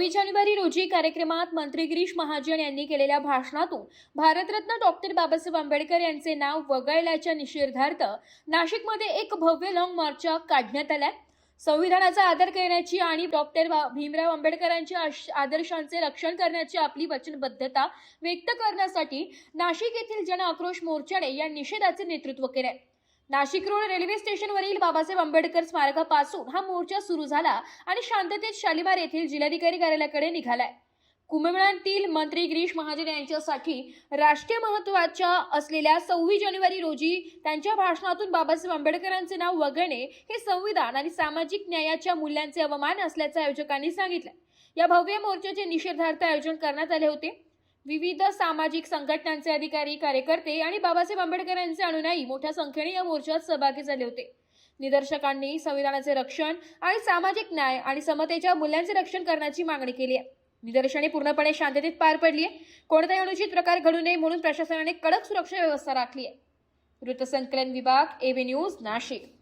26 जानेवारी रोजी कार्यक्रमात मंत्री गिरीश महाजन यांनी केलेल्या भाषणातून भारतरत्न डॉक्टर बाबासाहेब आंबेडकर यांचे नाव वगळल्याच्या निषेधार्थ नाशिकमध्ये एक भव्य लॉंग मार्च काढण्यात आला। संविधानाचा आदर करण्याची आणि डॉक्टर भीमराव आंबेडकरांच्या आदर्शांचे रक्षण करण्याची आपली वचनबद्धता व्यक्त करण्यासाठी नाशिक येथील जन आक्रोश मोर्चाने या निषेधाचे नेतृत्व केले। नाशिक रोड रेल्वे स्टेशनवरील बाबासाहेब आंबेडकर स्मारकापासून हा मोर्चा सुरू झाला आणि शांततेत शालिमार येथील जिल्हाधिकारी कार्यालयाकडे निघालाय। कुंभमेळ्यातील मंत्री गिरीश महाजन यांच्यासाठी राष्ट्रीय महत्त्वाच्या असलेल्या 26 जानेवारी रोजी त्यांच्या भाषणातून बाबासाहेब आंबेडकरांचे नाव वगळणे हे संविधान आणि सामाजिक न्यायाच्या मूल्यांचे अवमान असल्याचे आयोजकांनी सांगितले। या भव्य मोर्चाचे निषेधार्थ आयोजन करण्यात आले होते। विविध सामाजिक संघटनांचे अधिकारी, कार्यकर्ते आणि बाबासाहेब आंबेडकरांचे अनुयायी मोठ्या संख्येने या मोर्चात सहभागी झाले होते। निदर्शकांनी संविधानाचे रक्षण आणि सामाजिक न्याय आणि समतेच्या मूल्यांचे रक्षण करण्याची मागणी केली आहे। निदर्शने पूर्णपणे शांततेत पार पडली आहे। कोणताही अनुचित प्रकार घडू नये म्हणून प्रशासनाने कडक सुरक्षा व्यवस्था राखली आहे। वृत्तसंकलन विभाग, एबी न्यूज, नाशिक।